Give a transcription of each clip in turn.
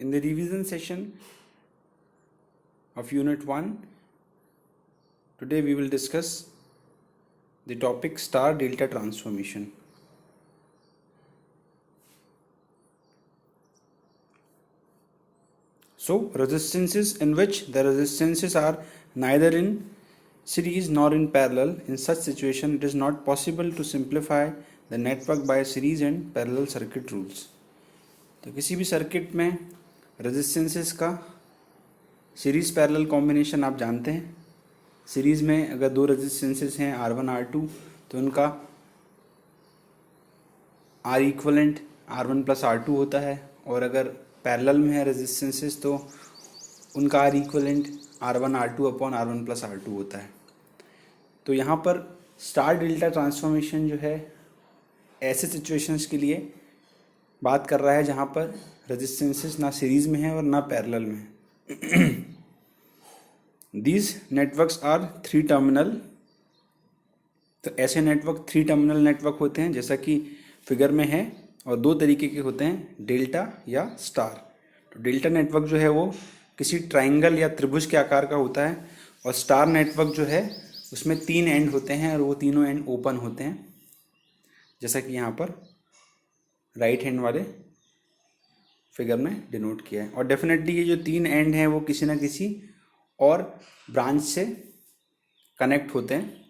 In the revision session of Unit 1, today we will discuss the topic star delta transformation. So, resistances in which the resistances are neither in series nor in parallel. In such situation, it is not possible to simplify the network by series and parallel circuit rules. तो किसी भी circuit में resistances का series parallel combination आप जानते हैं. Series में अगर दो रेजिस्टेंसेस हैं R1 R2 तो उनका R equivalent R1 plus R2 होता है, और अगर पैरेलल में है रेजिस्टेंसेस तो उनका R equivalent R1 R2 upon R1 plus R2 होता है. तो यहाँ पर स्टार डेल्टा ट्रांसफॉर्मेशन जो है ऐसे सिचुएशंस के लिए बात कर रहा है जहाँ पर रेजिस्टेंसेस ना सीरीज़ में है और ना पैरेलल में है. These networks are three terminal. तो ऐसे नेटवर्क थ्री टर्मिनल नेटवर्क होते हैं जैसा कि फिगर में है, और दो तरीके के होते हैं, डेल्टा या स्टार. तो डेल्टा नेटवर्क जो है वो किसी ट्राइंगल या त्रिभुज के आकार का होता है, और स्टार नेटवर्क जो है उसमें तीन एंड होते हैं और वो तीनों एंड ओपन होते हैं, जैसा कि यहाँ पर राइट हैंड वाले फिगर में डिनोट किया है. और डेफिनेटली ये जो तीन एंड हैं वो किसी ना किसी और ब्रांच से कनेक्ट होते हैं.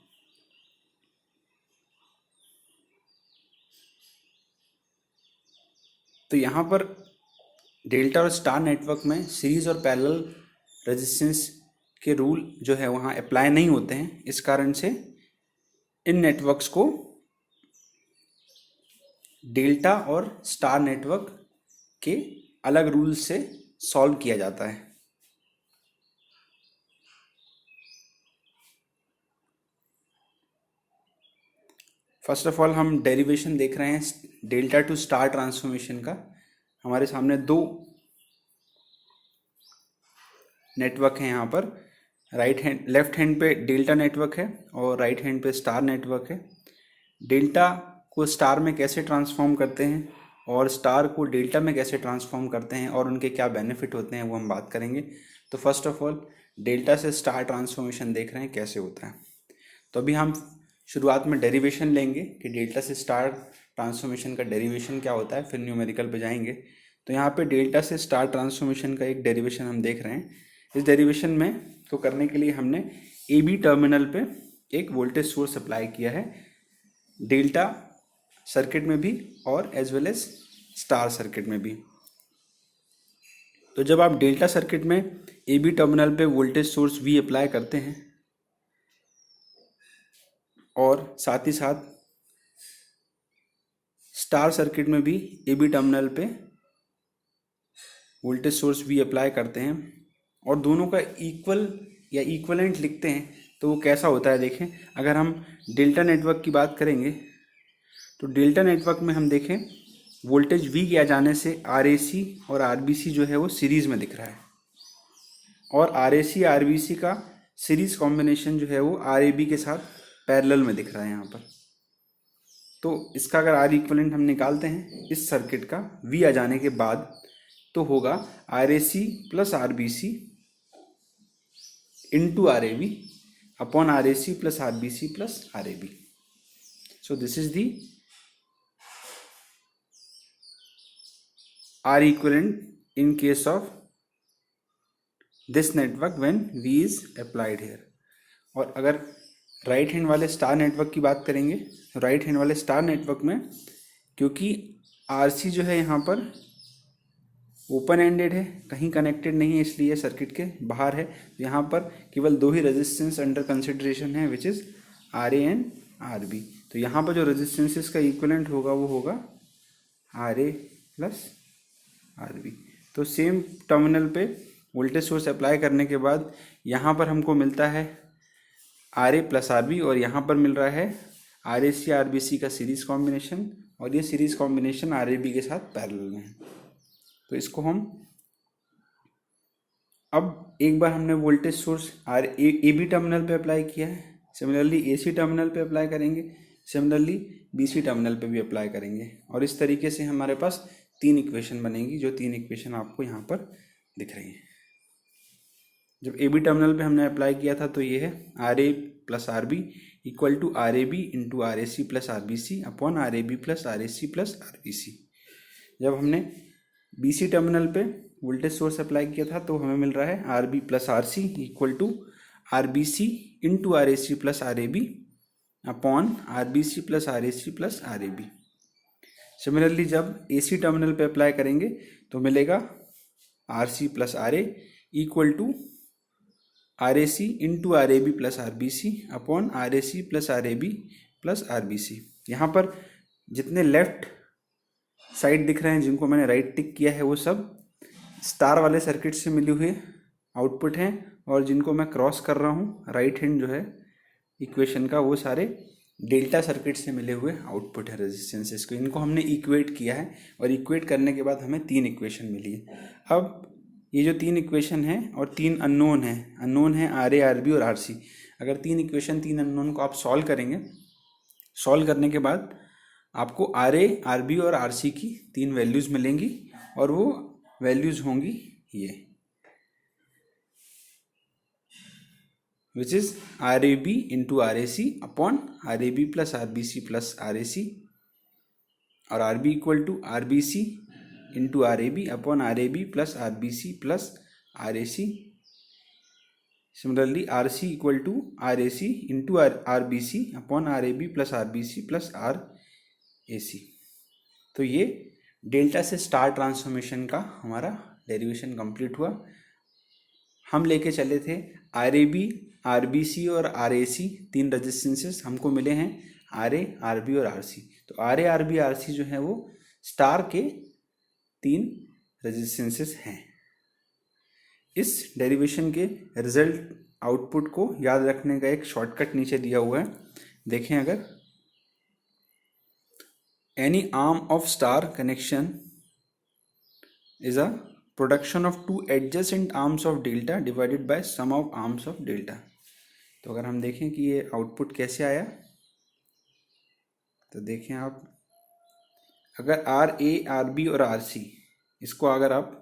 तो यहाँ पर डेल्टा और स्टार नेटवर्क में सीरीज और पैरेलल रेजिस्टेंस के रूल जो है वहाँ अप्लाई नहीं होते हैं. इस कारण से इन नेटवर्क्स को डेल्टा और स्टार नेटवर्क के अलग रूल से सॉल्व किया जाता है. फर्स्ट ऑफ ऑल हम डेरिवेशन देख रहे हैं डेल्टा टू स्टार ट्रांसफॉर्मेशन का. हमारे सामने दो नेटवर्क हैं यहाँ पर. लेफ्ट हैंड पे डेल्टा नेटवर्क है और राइट हैंड पे स्टार नेटवर्क है. डेल्टा को स्टार में कैसे ट्रांसफॉर्म करते हैं और स्टार को डेल्टा में कैसे ट्रांसफॉर्म करते हैं और उनके क्या बेनिफिट होते हैं वो हम बात करेंगे. तो फर्स्ट ऑफ ऑल डेल्टा से स्टार ट्रांसफॉर्मेशन देख रहे हैं कैसे होता है. तो अभी हम शुरुआत में डेरिवेशन लेंगे कि डेल्टा से स्टार ट्रांसफॉर्मेशन का डेरिवेशन क्या होता है, फिर न्यूमेरिकल पे जाएंगे. तो यहाँ पे डेल्टा से स्टार ट्रांसफॉर्मेशन का एक डेरिवेशन हम देख रहे हैं. इस डेरिवेशन में को करने के लिए हमने ए बी टर्मिनल पे एक वोल्टेज सोर्स अप्लाई किया है, डेल्टा सर्किट में भी और as well as star circuit में भी. तो जब आप डेल्टा सर्किट में ए बी टर्मिनल पे वोल्टेज सोर्स वी अप्लाई करते हैं और साथ ही साथ स्टार सर्किट में भी ए बी टर्मिनल पे वोल्टेज सोर्स वी अप्लाई करते हैं और दोनों का इक्वल या इक्वलेंट लिखते हैं, तो वो कैसा होता है देखें. अगर हम डेल्टा नेटवर्क की बात करेंगे तो डेल्टा नेटवर्क में हम देखें वोल्टेज वी किया जाने से RAC और RBC जो है वो सीरीज़ में दिख रहा है, और RAC RBC का सीरीज़ कॉम्बिनेशन जो है वो RAB के साथ पैरेलल में दिख रहा है यहाँ पर. तो इसका अगर R इक्वलेंट हम निकालते हैं इस सर्किट का V आ जाने के बाद तो होगा RAC plus RBC into RAB upon RAC plus RBC plus RAB. So this is the R equivalent in case of this network when V is applied here. और अगर राइट हैंड वाले star network की बात करेंगे तो right hand वाले star network में क्योंकि RC जो है यहाँ पर ओपन एंडेड है, कहीं कनेक्टेड नहीं है, इसलिए सर्किट के बाहर है. तो यहाँ पर केवल दो ही रेजिस्टेंस अंडर कंसिडरेशन है which is RA and RB. तो यहाँ पर जो रेजिस्टेंसेस का इक्विवेलेंट होगा वो होगा RA प्लस RB. तो सेम टर्मिनल पे वोल्टेज सोर्स अप्लाई करने के बाद यहाँ पर हमको मिलता है RA प्लस RB और यहाँ पर मिल रहा है RAC RBC का सीरीज़ कॉम्बिनेशन, और ये सीरीज़ कॉम्बिनेशन RAB के साथ पैरेलल में है. तो इसको हम अब एक बार हमने वोल्टेज सोर्स AB टर्मिनल पे अप्लाई किया है, सिमिलरली AC टर्मिनल पे अप्लाई करेंगे, सिमिलरली BC टर्मिनल पे भी अप्लाई करेंगे, और इस तरीके से हमारे पास तीन इक्वेशन बनेगी, जो तीन इक्वेशन आपको यहाँ पर दिख रही हैं। जब ए बी टर्मिनल पे हमने अप्लाई किया था तो ये है R A plus R B equal to R A B into R A C plus R B C upon R A B plus R A C plus R B C. जब हमने B C terminal पे voltage source apply किया था तो हमें मिल रहा है R B plus R C equal to R B C into R A C plus R A B upon R B C plus R A C plus R A B. Similarly जब A C terminal पे apply करेंगे तो मिलेगा R C plus R A equal to R A C into R A B plus R B C upon R A C plus R A B plus R B C. यहाँ पर जितने left side दिख रहे हैं जिनको मैंने right टिक किया है वो सब स्टार वाले सर्किट से मिले हुए आउटपुट हैं, और जिनको मैं क्रॉस कर रहा हूँ राइट हैंड जो है इक्वेशन का वो सारे डेल्टा सर्किट से मिले हुए आउटपुट है रेजिस्टेंसेस को। इनको हमने इक्वेट किया है और इक्वेट करने के बाद हमें तीन इक्वेशन मिली है। अब ये जो तीन इक्वेशन हैं और तीन अननोन है आर ए आर बी और आर सी। अगर तीन इक्वेशन तीन अननोन को आप सॉल्व करेंगे, सॉल्व करने के बाद आपको आर ए आर बी और आर सी की तीन वैल्यूज़ मिलेंगी और वो वैल्यूज़ होंगी ये, which is R A B into R A C upon R A B plus R B C plus R A C, और R B equal to R B C into R A B upon R A B plus R B C plus R A C. Similarly R C equal to R A C into R B C upon R A B plus R B C plus R A C. तो ये delta से star transformation का हमारा derivation complete हुआ। हम लेके चले थे R A B R B C और आर ए सी तीन रजिस्टेंसेस, हमको मिले हैं आर ए आर बी और आर सी। तो R A R B R C जो है वो स्टार के तीन रेजिस्टेंसेस हैं। इस डेरिवेशन के रिजल्ट आउटपुट को याद रखने का एक शॉर्टकट नीचे दिया हुआ है, देखें। अगर any arm of star connection is a production of two adjacent arms of delta divided by sum of arms of delta. तो अगर हम देखें कि ये आउटपुट कैसे आया, तो देखें आप, अगर आर ए आर बी और आर सी इसको अगर आप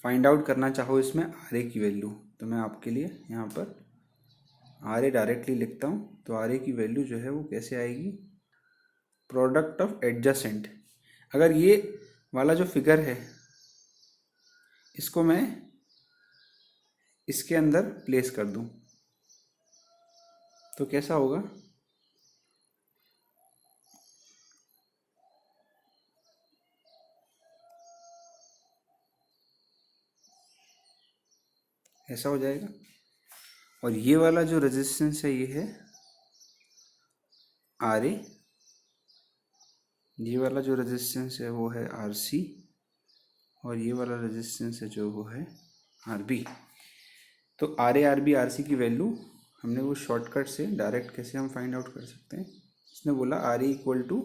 फाइंड आउट करना चाहो इसमें आर ए की वैल्यू, तो मैं आपके लिए यहाँ पर आर ए डायरेक्टली लिखता हूँ। तो आर ए की वैल्यू जो है वो कैसे आएगी, प्रोडक्ट ऑफ एडजेसेंट। अगर ये वाला जो फिगर है इसको मैं इसके अंदर प्लेस कर दूँ तो कैसा होगा, ऐसा हो जाएगा। और ये वाला जो रेजिस्टेंस है ये है आर ए, ये वाला जो रेजिस्टेंस है वो है आर सी, और ये वाला रेजिस्टेंस है जो वो है आर बी। तो R A R B R C की वैल्यू हमने वो शॉर्टकट से डायरेक्ट कैसे हम फाइंड आउट कर सकते हैं। इसने बोला R A equal to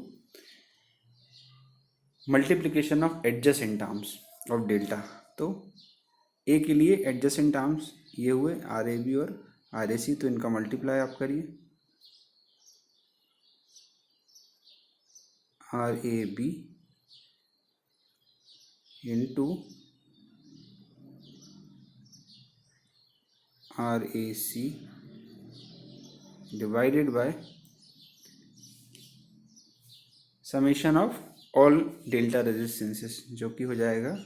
multiplication of adjacent arms of delta. तो ए के लिए एडजेसेंट आर्म्स ये हुए आर ए बी और आर ए सी, तो इनका मल्टीप्लाई आप करिए, R A B into R A C divided by summation of all delta resistances, जो कि हो जाएगा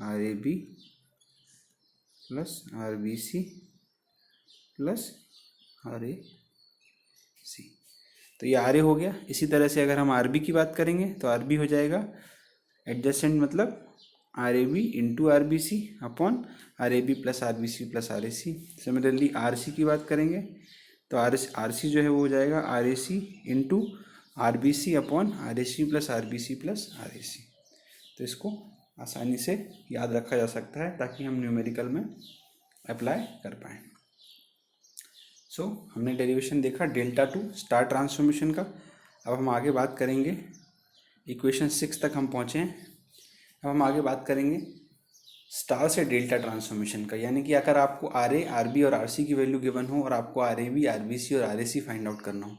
R A B plus R B C plus R A C. तो ये आर ए हो गया। इसी तरह से अगर हम आर बी की बात करेंगे तो आर बी हो जाएगा एडजेसेंट, मतलब R A B into R B C upon R A B plus R B C plus R A C. Similarly R C की बात करेंगे तो आर सी जो है वो हो जाएगा R A C into R B C upon R A C plus R B C plus R A C. तो इसको आसानी से याद रखा जा सकता है ताकि हम न्यूमेरिकल में अप्लाई कर पाएँ। सो हमने डेरिवेशन देखा डेल्टा टू स्टार ट्रांसफॉर्मेशन का। अब हम आगे बात करेंगे, इक्वेशन 6 तक हम पहुँचे हैं। अब हम आगे बात करेंगे स्टार से डेल्टा ट्रांसफॉर्मेशन का, यानी कि अगर आपको आर ए आर बी और आर सी की वैल्यू गिवन हो और आपको R A B R B C और R A C find out करना हो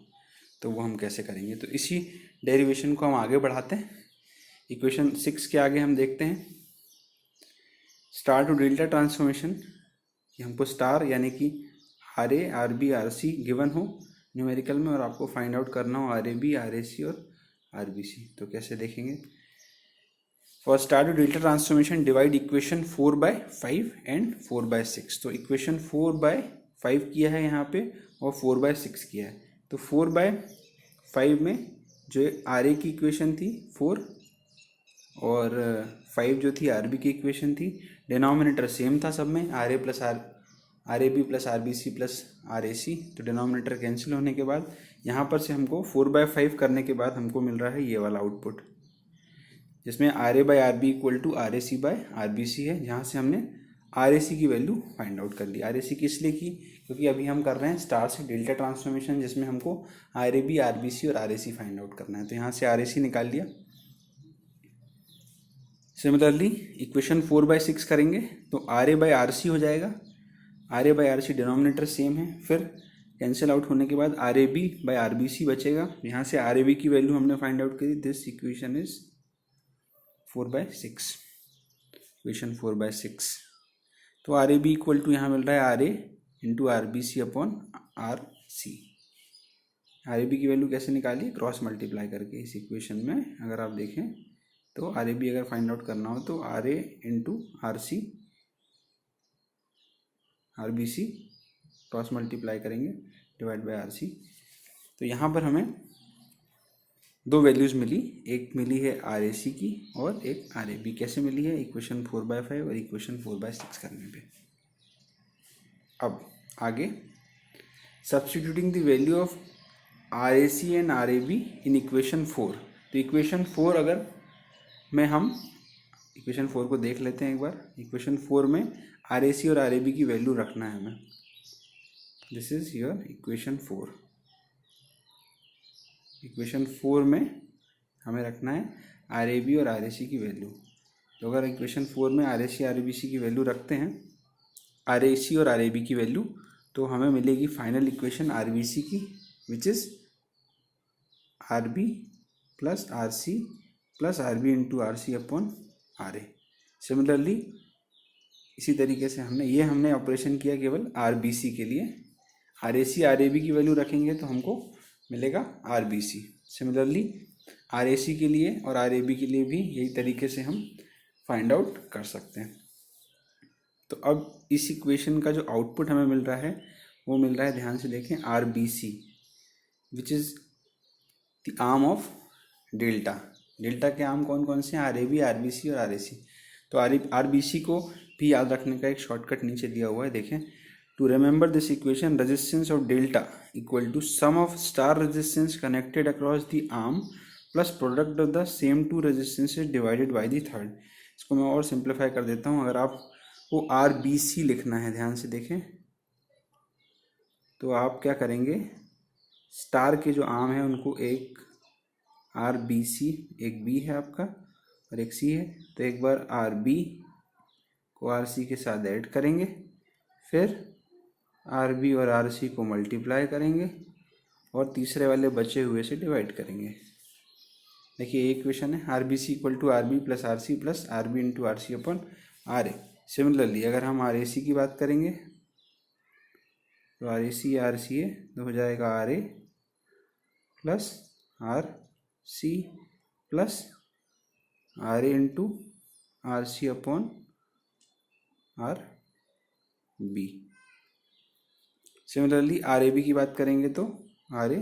तो वो हम कैसे करेंगे। तो इसी डेरिवेशन को हम आगे बढ़ाते हैं। इक्वेशन 6 के आगे हम देखते हैं स्टार टू डेल्टा ट्रांसफॉर्मेशन। कि हमको स्टार यानी कि R A R B R C given हो न्यूमेरिकल में और आपको फाइंड आउट करना हो R A B R A C और आर बी सी। तो कैसे देखेंगे। For star to delta transformation divide equation 4/5 एंड 4/6। तो इक्वेशन 4/5 किया है यहाँ पे और 4/6 किया है। तो 4/5 में जो आर ए की इक्वेशन थी 4 और 5 जो थी आर बी की इक्वेशन थी। डिनोमिनेटर सेम था सब में, R A B plus R B C plus R A C. तो डिनोमिनेटर कैंसिल होने के बाद यहाँ पर से हमको 4/5 करने के बाद हमको मिल रहा है ये वाला आउटपुट, जिसमें R A by R B equal to R A C by R B C है। जहाँ से हमने आर ए सी की वैल्यू फाइंड आउट कर ली। आर ए सी किस लिए की, क्योंकि अभी हम कर रहे हैं स्टार से डेल्टा ट्रांसफॉर्मेशन, जिसमें हमको R A B R B C और R A C find out करना है। तो यहाँ से आर ए सी निकाल लिया। सिमिलरली इक्वेशन 4/6 करेंगे तो R A by R C हो जाएगा। R A by R C denominator same है, फिर कैंसिल आउट होने के बाद R A B by R B C बचेगा। यहाँ से आर ए बी की वैल्यू हमने फाइंड आउट करी। This equation is 4/6, equation 4/6। तो R A B equal to यहाँ मिल रहा है R A into R B C upon R C. R A B की वैल्यू कैसे निकाली, क्रॉस मल्टीप्लाई करके। इस इक्वेशन में अगर आप देखें तो आर ए बी अगर फाइंड आउट करना हो तो R A into R C R B C cross multiply करेंगे डिवाइड बाय आर सी। तो यहाँ पर हमें दो वैल्यूज़ मिली, एक मिली है आर ए सी की और एक आर ए बी। कैसे मिली है, इक्वेशन 4/5 और इक्वेशन 4/6 करने पे। अब आगे substituting the value of R A C and R A B in equation 4। तो इक्वेशन 4 अगर में हम इक्वेशन 4 को देख लेते हैं एक बार। इक्वेशन 4 में आर ए सी और आर ए बी की वैल्यू रखना है हमें। This is your equation 4। Equation 4 में हमें रखना है आर ए बी और आर ए सी की वैल्यू। तो अगर इक्वेशन 4 में R A C R A B C की वैल्यू रखते हैं, आर ए सी और आर ए बी की वैल्यू, तो हमें मिलेगी final equation R B C की, which is R B plus R C plus R B into R C upon R A. Similarly इसी तरीके से हमने ऑपरेशन किया केवल आर बी सी के लिए। R A C R A B की वैल्यू रखेंगे तो हमको मिलेगा R B C. Similarly R A C के लिए और आर ए बी के लिए भी यही तरीके से हम फाइंड आउट कर सकते हैं। तो अब इस इक्वेशन का जो आउटपुट हमें मिल रहा है वो मिल रहा है, ध्यान से देखें, R B C which is the arm of delta. Delta के आर्म कौन कौन से हैं, R A B R B C और आर ए सी। तो आर बी सी को भी याद रखने का एक शॉर्टकट नीचे दिया हुआ है, देखें। To remember this equation, resistance of delta equal to sum of star resistance connected across the arm plus product of the same two resistances divided by the third. इसको मैं और सिंप्लीफाई कर देता हूँ। अगर आपको आर बी सी लिखना है, ध्यान से देखें, तो आप क्या करेंगे, स्टार के जो आर्म है उनको एक आर बी सी, एक बी है आपका और एक सी है, तो एक बार आर बी को आर सी के साथ ऐड करेंगे, फिर आर बी और आर सी को मल्टीप्लाई करेंगे और तीसरे वाले बचे हुए से डिवाइड करेंगे। देखिए ये इक्वेशन है, R B C equal to R B plus R C plus R B into R C upon R A. Similarly अगर हम आर ए सी की बात करेंगे तो आर ए सी ए तो हो जाएगा R A plus R C plus R A into R C upon R B. Similarly R A B की बात करेंगे तो R A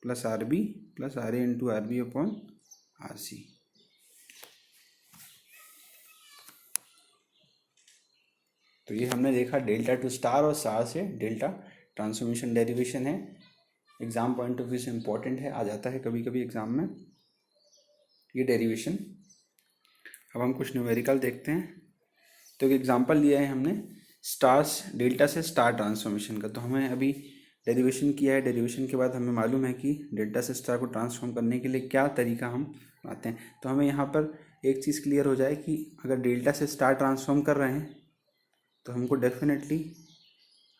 plus R B plus R A into R B upon R C. तो ये हमने देखा delta to star और star से डेल्टा ट्रांसफॉर्मेशन डेरिवेशन है। एग्ज़ाम पॉइंट ऑफ व्यू से इम्पॉर्टेंट है, आ जाता है कभी कभी एग्ज़ाम में ये डेरिवेशन। अब हम कुछ न्यूमेरिकल देखते हैं। तो एक एग्जांपल लिया है हमने स्टार्स डेल्टा से स्टार ट्रांसफॉर्मेशन का। तो हमें अभी डेरिवेशन किया है, डेरिवेशन के बाद हमें मालूम है कि डेल्टा से स्टार को ट्रांसफॉर्म करने के लिए क्या तरीका हम आते हैं। तो हमें यहाँ पर एक चीज़ क्लियर हो जाए कि अगर डेल्टा से स्टार ट्रांसफॉर्म कर रहे हैं तो हमको definitely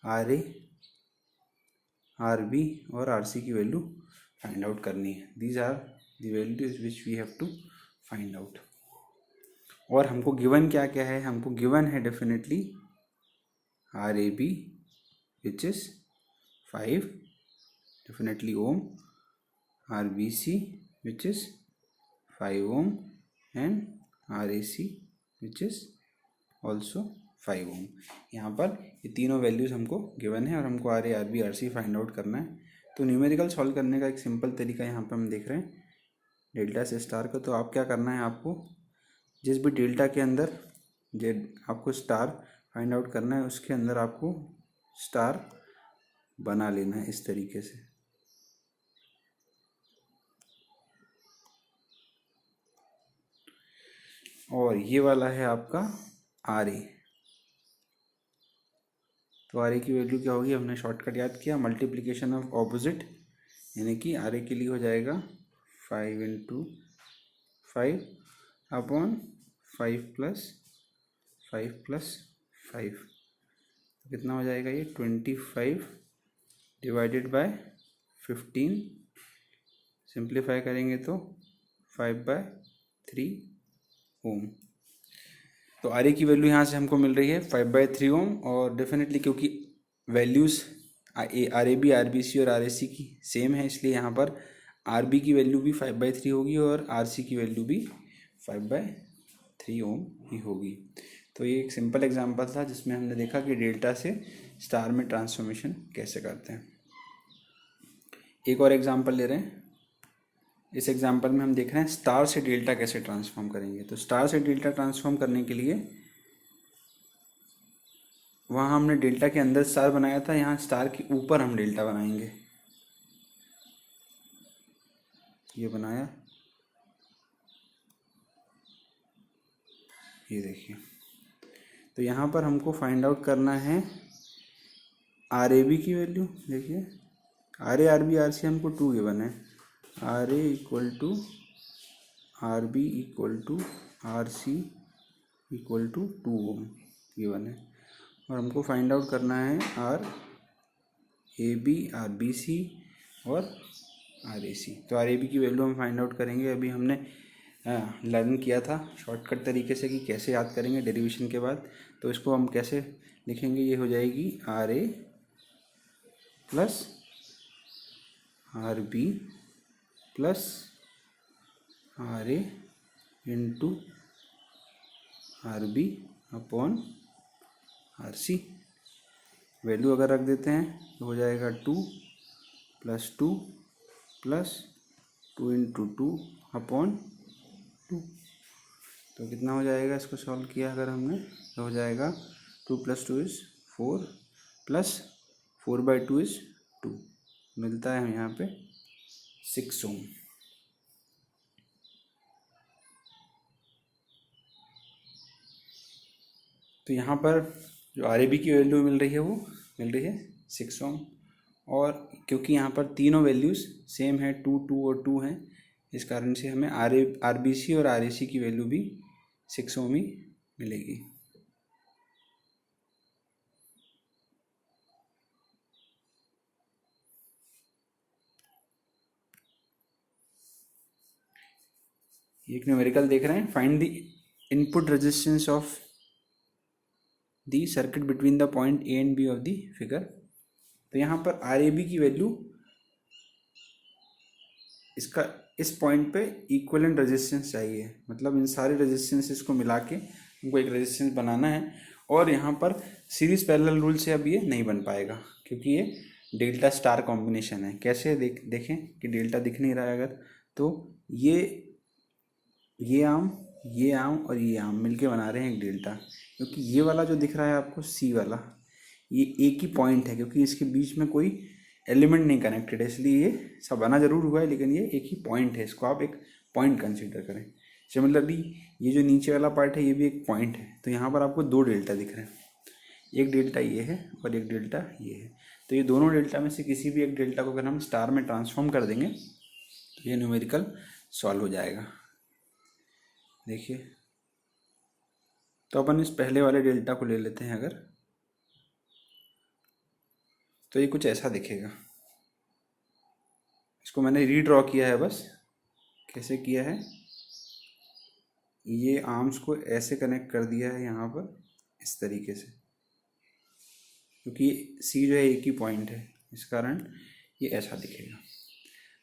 R A R B और आर सी की वैल्यू फाइंड आउट करनी है। These are the values which we have to find out. और हमको गिवन क्या क्या है, हमको गिवन है definitely R A B which is 5 definitely ohm, RBC which is 5 ohm and RAC which is also 5 ohm। यहाँ पर ये तीनों वैल्यूज़ हमको गिवन है और हमको R A R B R C find out करना है। तो न्यूमेरिकल सॉल्व करने का एक सिंपल तरीका यहाँ पर हम देख रहे हैं डेल्टा से स्टार का। तो आप क्या करना है, आपको जिस भी डेल्टा के अंदर आपको स्टार फाइंड आउट करना है उसके अंदर आपको स्टार बना लेना है इस तरीके से। और ये वाला है आपका आर ए। तो आर ए की वैल्यू क्या होगी, हमने शॉर्टकट याद किया, मल्टीप्लिकेशन ऑफ ऑपोजिट, यानी कि आर ए के लिए हो जाएगा 5 × 5 अपॉन 5 + 5 + 5। कितना हो जाएगा ये 25 डिवाइडेड बाय 15। सिंप्लीफाई करेंगे तो 5/3 ओम। तो आर ए की वैल्यू यहाँ से हमको मिल रही है 5/3 ओम। और डेफिनेटली क्योंकि values R A B R B C और आर ए सी की सेम है, इसलिए यहाँ पर आर बी की वैल्यू भी 5/3 होगी और आर सी की वैल्यू भी 5/3 ओम ही होगी। तो ये एक सिंपल एग्जांपल था जिसमें हमने देखा कि डेल्टा से स्टार में ट्रांसफॉर्मेशन कैसे करते हैं। एक और एग्जांपल ले रहे हैं। इस एग्जांपल में हम देख रहे हैं स्टार से डेल्टा कैसे ट्रांसफॉर्म करेंगे। तो स्टार से डेल्टा ट्रांसफॉर्म करने के लिए वहाँ हमने डेल्टा के अंदर स्टार बनाया था, यहाँ स्टार के ऊपर हम डेल्टा बनाएंगे। ये बनाया, ये देखिए। तो यहाँ पर हमको फाइंड आउट करना है आर ए बी की वैल्यू। देखिए R A R B R C हमको 2 गिवन है, R A equal to R B equal to R C equal to 2 ohm given है। और हमको फाइंड आउट करना है R A B R B C और आर ए सी। तो R A B की वैल्यू हम फाइंड आउट करेंगे। अभी हमने लर्न किया था शॉर्टकट तरीके से कि कैसे याद करेंगे डेरिवेशन के बाद। तो इसको हम कैसे लिखेंगे, ये हो जाएगी R A plus R B plus R A into R B upon R C. Value अगर रख देते हैं तो हो जाएगा 2 + 2 + 2 × 2 अपॉन 2। तो कितना हो जाएगा, इसको सॉल्व किया अगर हमने तो हो जाएगा 2 + 2 = 4 + 4/2 = 2। मिलता है हमें यहाँ पे 6 ओम। तो यहाँ पर जो आर ए बी की वैल्यू मिल रही है वो मिल रही है 6 ओम। और क्योंकि यहाँ पर तीनों वैल्यूज़ सेम है, 2 2 और 2 हैं, इस कारण से हमें आर बी सी और आर ए सी की वैल्यू भी 6 ओम ही मिलेगी। एक न्यूमेरिकल देख रहे हैं, find the input resistance of the circuit between the point A and B of the figure. तो यहाँ पर आर ए बी की वैल्यू इसका इस पॉइंट पे इक्विवेलेंट रेजिस्टेंस चाहिए, मतलब इन सारे रेजिस्टेंसेस को मिला के हमको एक रेजिस्टेंस बनाना है। और यहाँ पर सीरीज पैरेलल रूल से अब ये नहीं बन पाएगा क्योंकि ये डेल्टा स्टार कॉम्बिनेशन है। कैसे देखें कि डेल्टा दिख नहीं रहा है अगर, तो ये आर्म और ये आर्म मिलके बना रहे हैं एक डेल्टा। क्योंकि ये वाला जो दिख रहा है आपको सी वाला, ये एक ही पॉइंट है क्योंकि इसके बीच में कोई एलिमेंट नहीं कनेक्टेड है, इसलिए ये सब बना जरूर हुआ है लेकिन ये एक ही पॉइंट है, इसको आप एक पॉइंट कंसीडर करें। सिमिलरली ये जो नीचे वाला पार्ट है ये भी एक पॉइंट है। तो यहाँ पर आपको 2 डेल्टा दिख रहे हैं, एक डेल्टा ये है और एक डेल्टा ये है। तो ये दोनों डेल्टा में से किसी भी एक डेल्टा को अगर हम स्टार में ट्रांसफॉर्म कर देंगे तो ये न्यूमेरिकल सॉल्व हो जाएगा। देखिए, तो अपन इस पहले वाले डेल्टा को ले लेते हैं अगर, तो ये कुछ ऐसा दिखेगा। इसको मैंने रीड्रॉ किया है बस। कैसे किया है, ये आर्म्स को ऐसे कनेक्ट कर दिया है यहाँ पर इस तरीके से, क्योंकि सी जो है एक ही पॉइंट है, इस कारण ये ऐसा दिखेगा।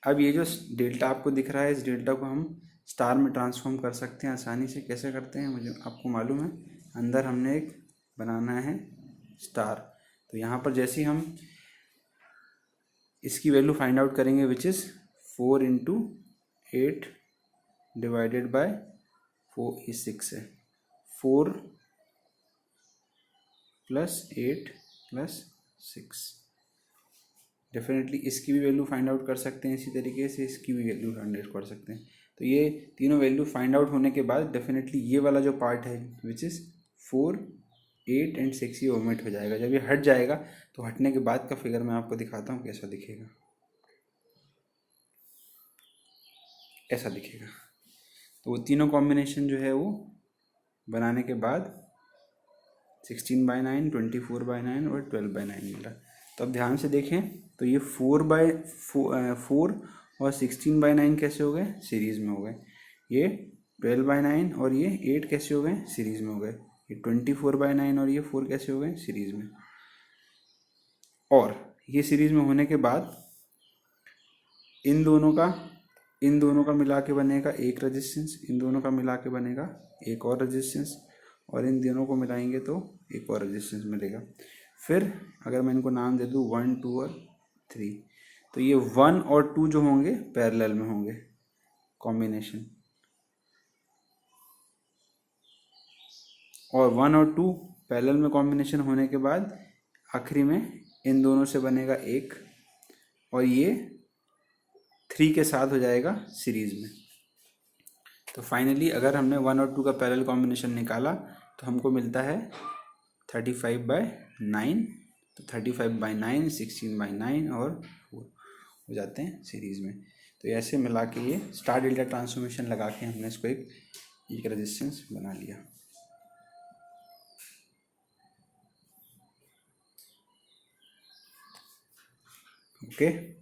अब ये जो डेल्टा आपको दिख रहा है, इस डेल्टा को हम स्टार में ट्रांसफॉर्म कर सकते हैं आसानी से। कैसे करते हैं मुझे आपको मालूम है, अंदर हमने एक बनाना है स्टार। तो यहाँ पर जैसे ही हम इसकी वैल्यू फाइंड आउट करेंगे, which is 4 into 8 divided by 4 ये 6 है, 4 प्लस 8 प्लस 6। डेफिनेटली इसकी भी वैल्यू फाइंड आउट कर सकते हैं, इसी तरीके से इसकी भी वैल्यू फाइंड आउट कर सकते हैं। तो ये तीनों वैल्यू फाइंड आउट होने के बाद डेफिनेटली ये वाला जो पार्ट है विच इज़ 4, 8 एंड 6 ये ओमिट हो जाएगा। जब ये हट जाएगा तो हटने के बाद का फिगर मैं आपको दिखाता हूँ कैसा दिखेगा। ऐसा दिखेगा। तो वो तीनों कॉम्बिनेशन जो है वो बनाने के बाद 16/9, 24/9 और 12/9 मिला। तो अब ध्यान से देखें तो ये 4 और 16/9 कैसे हो गए, सीरीज़ में हो गए। ये 12/9 और ये 8 कैसे हो गए, सीरीज़ में हो गए। ये 24/9 और ये 4 कैसे हो गए, सीरीज़ में। और ये सीरीज़ में होने के बाद इन दोनों का मिला के बनेगा एक रेजिस्टेंस, इन दोनों का मिला के बनेगा एक और रेजिस्टेंस, और इन दोनों को मिलाएंगे तो एक और रेजिस्टेंस मिलेगा। फिर अगर मैं इनको नाम दे दूँ 1, 2 और 3, तो ये 1 और 2 जो होंगे पैरेलल में होंगे कॉम्बिनेशन, और 1 और 2 पैरेलल में कॉम्बिनेशन होने के बाद आखिरी में इन दोनों से बनेगा एक, और ये 3 के साथ हो जाएगा सीरीज़ में। तो फाइनली अगर हमने 1 और 2 का पैरेलल कॉम्बिनेशन निकाला तो हमको मिलता है 35/9। तो 35/9, 16/9 और 4 हो जाते हैं सीरीज़ में। तो ऐसे मिला के ये स्टार डेल्टा ट्रांसफॉर्मेशन लगा के हमने इसको एक रेजिस्टेंस बना लिया। ओके।